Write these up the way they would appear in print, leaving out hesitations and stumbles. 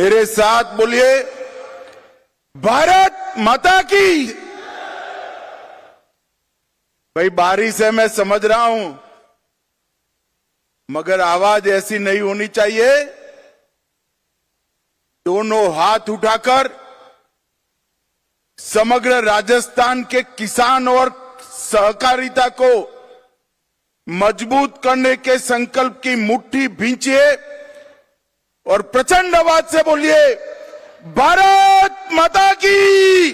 मेरे साथ बोलिए, भारत माता की। भाई बारिश है, मैं समझ रहा हूं, मगर आवाज ऐसी नहीं होनी चाहिए। दोनों हाथ उठाकर समग्र राजस्थान के किसान और सहकारिता को मजबूत करने के संकल्प की मुट्ठी भींचिए और प्रचंड आवाज से बोलिए, भारत माता की,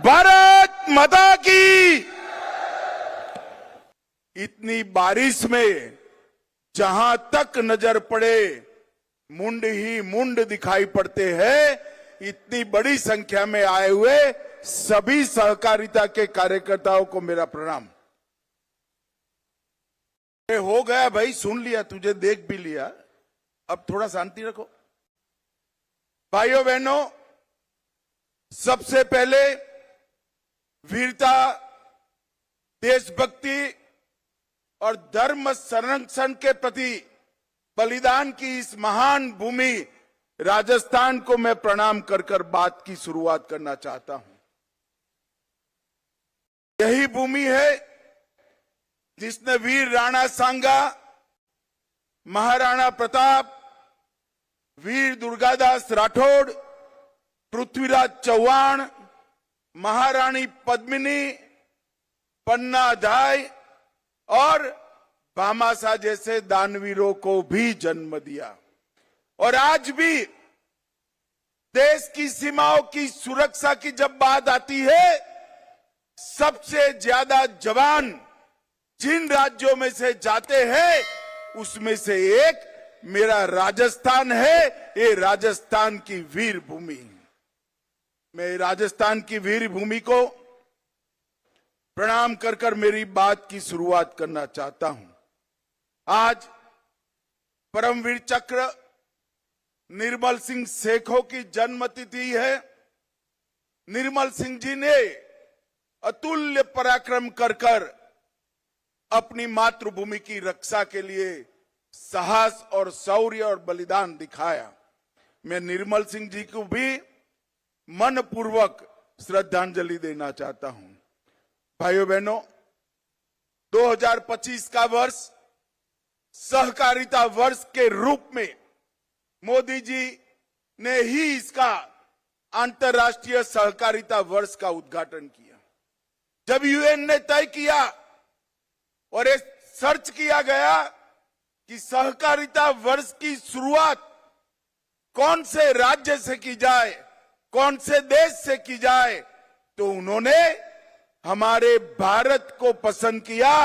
भारत माता की। इतनी बारिश में जहां तक नजर पड़े मुंड ही मुंड दिखाई पड़ते हैं। इतनी बड़ी संख्या में आए हुए सभी सहकारिता के कार्यकर्ताओं को मेरा प्रणाम। हो गया भाई, सुन लिया, तुझे देख भी लिया, अब थोड़ा शांति रखो। भाइयों बहनों, सबसे पहले वीरता, देशभक्ति और धर्म संरक्षण के प्रति बलिदान की इस महान भूमि राजस्थान को मैं प्रणाम कर बात की शुरुआत करना चाहता हूं। यही भूमि है जिसने वीर राणा सांगा, महाराणा प्रताप, वीर दुर्गादास राठौड़, पृथ्वीराज चौहान, महारानी पद्मिनी, पन्ना धाय और भामाशाह जैसे दानवीरों को भी जन्म दिया। और आज भी देश की सीमाओं की सुरक्षा की जब बात आती है, सबसे ज्यादा जवान जिन राज्यों में से जाते हैं उसमें से एक मेरा राजस्थान है। ये राजस्थान की वीर भूमि। मैं राजस्थान की वीर भूमि को प्रणाम कर मेरी बात की शुरुआत करना चाहता हूं। आज परमवीर चक्र निर्मल सिंह सेखों की जन्मतिथि है। निर्मल सिंह जी ने अतुल्य पराक्रम कर अपनी मातृभूमि की रक्षा के लिए साहस और शौर्य और बलिदान दिखाया। मैं निर्मल सिंह जी को भी मनपूर्वक श्रद्धांजलि देना चाहता हूं। भाइयों बहनों, 2025 का वर्ष सहकारिता वर्ष के रूप में मोदी जी ने ही इसका अंतर्राष्ट्रीय सहकारिता वर्ष का उद्घाटन किया। जब यूएन ने तय किया और ये सर्च किया गया कि सहकारिता वर्ष की शुरुआत कौन से राज्य से की जाए, कौन से देश से की जाए, तो उन्होंने हमारे भारत को पसंद किया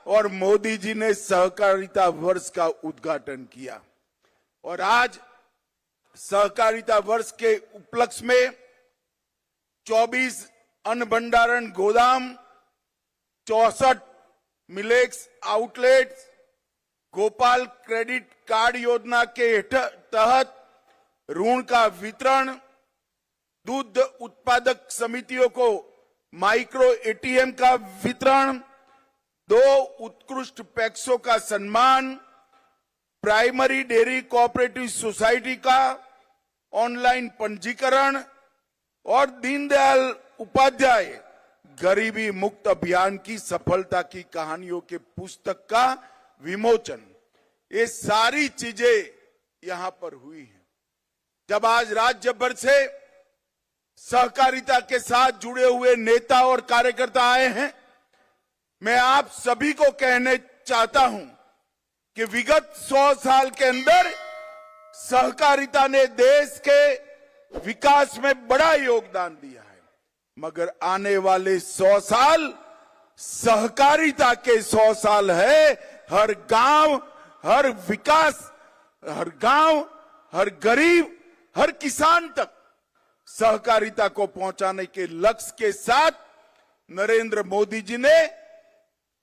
और मोदी जी ने सहकारिता वर्ष का उद्घाटन किया। और आज सहकारिता वर्ष के उपलक्ष्य में 24 अन्न भंडारण गोदाम, 64 millets outlets, Gopal credit card योजना के तहत ऋण का वितरण, दूध उत्पादक समितियों को माइक्रो एटीएम का वितरण, 2 उत्कृष्ट पैक्सों का सम्मान, प्राइमरी डेयरी कोऑपरेटिव सोसाइटी का ऑनलाइन पंजीकरण और दीनदयाल उपाध्याय गरीबी मुक्त अभियान की सफलता की कहानियों के पुस्तक का विमोचन। ये सारी चीजें यहां पर हुई हैं। जब आज राज्य भर से सहकारिता के साथ जुड़े हुए नेता और कार्यकर्ता आए हैं, मैं आप सभी को कहने चाहता हूं कि विगत 100 साल के अंदर सहकारिता ने देश के विकास में बड़ा योगदान दिया है, मगर आने वाले 100 साल सहकारिता के 100 साल है। हर गांव, हर विकास, हर गांव, हर गरीब, हर किसान तक सहकारिता को पहुंचाने के लक्ष्य के साथ नरेंद्र मोदी जी ने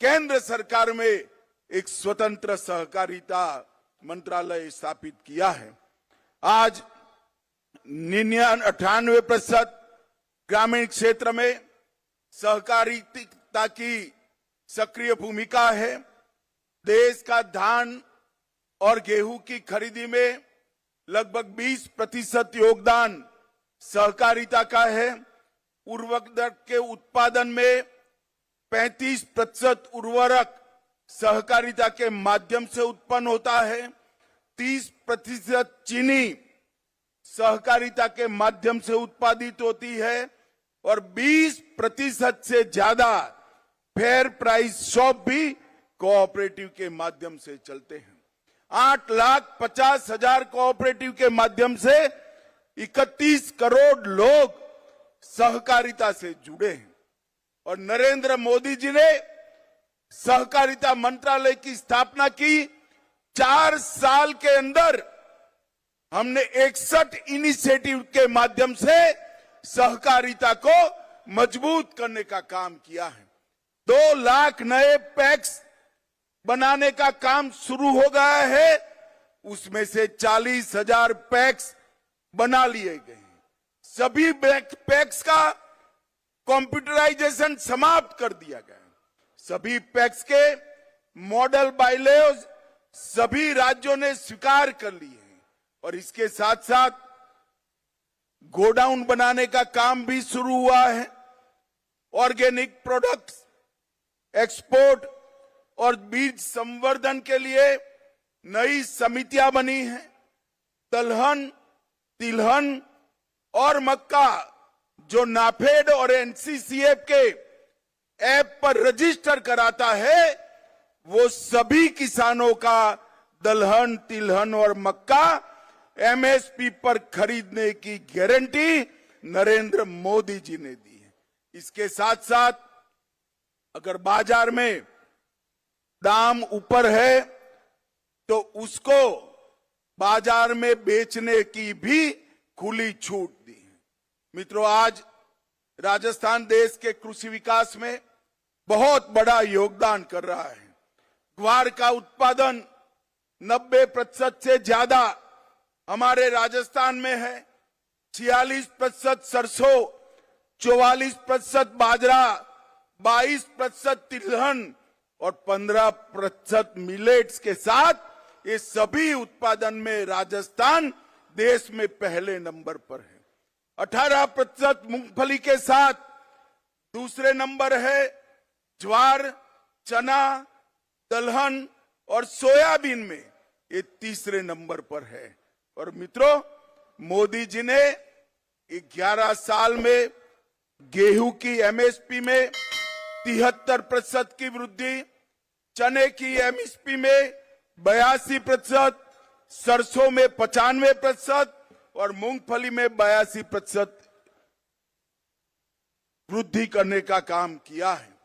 केंद्र सरकार में एक स्वतंत्र सहकारिता मंत्रालय स्थापित किया है। आज 98% ग्रामीण क्षेत्र में सहकारिता की सक्रिय भूमिका है। देश का धान और गेहूं की खरीदी में लगभग 20% योगदान सहकारिता का है। उर्वरक के उत्पादन में 35% उर्वरक सहकारिता के माध्यम से उत्पन्न होता है। 30% चीनी सहकारिता के माध्यम से उत्पादित होती है और 20% से ज्यादा फेयर प्राइस शॉप भी कोऑपरेटिव के माध्यम से चलते हैं। 8,50,000 कोऑपरेटिव के माध्यम से 31 करोड़ लोग सहकारिता से जुड़े हैं और नरेंद्र मोदी जी ने सहकारिता मंत्रालय की स्थापना की। 4 साल के अंदर हमने 61 इनिशिएटिव के माध्यम से सहकारिता को मजबूत करने का काम किया है। 2 लाख नए पैक्स बनाने का काम शुरू हो गया है, उसमें से 40,000 पैक्स बना लिए गए हैं। सभी पैक्स का कंप्यूटराइजेशन समाप्त कर दिया गया है। सभी पैक्स के मॉडल बायलॉज सभी राज्यों ने स्वीकार कर लिए हैं और इसके साथ साथ गोडाउन बनाने का काम भी शुरू हुआ है। ऑर्गेनिक प्रोडक्ट्स एक्सपोर्ट और बीज संवर्धन के लिए नई समितियां बनी हैं। दलहन, तिलहन और मक्का जो नाफेड और एनसीसीएफ के ऐप पर रजिस्टर कराता है, वो सभी किसानों का दलहन, तिलहन और मक्का एमएसपी पर खरीदने की गारंटी नरेंद्र मोदी जी ने दी है। इसके साथ साथ अगर बाजार में दाम ऊपर है तो उसको बाजार में बेचने की भी खुली छूट दी है। मित्रों, आज राजस्थान देश के कृषि विकास में बहुत बड़ा योगदान कर रहा है। ग्वार का उत्पादन 90% से ज्यादा हमारे राजस्थान में है। 46% सरसों, 44% बाजरा, 22% तिलहन और 15% मिलेट्स के साथ ये सभी उत्पादन में राजस्थान देश में पहले नंबर पर है। 18% मूंगफली के साथ दूसरे नंबर है। ज्वार, चना, दलहन और सोयाबीन में ये तीसरे नंबर पर है। और मित्रों, मोदी जी ने 11 साल में गेहूं की एमएसपी में 73% की वृद्धि, चने की एमएसपी में 82%, सरसों में 95% और मूंगफली में 82% वृद्धि करने का काम किया है।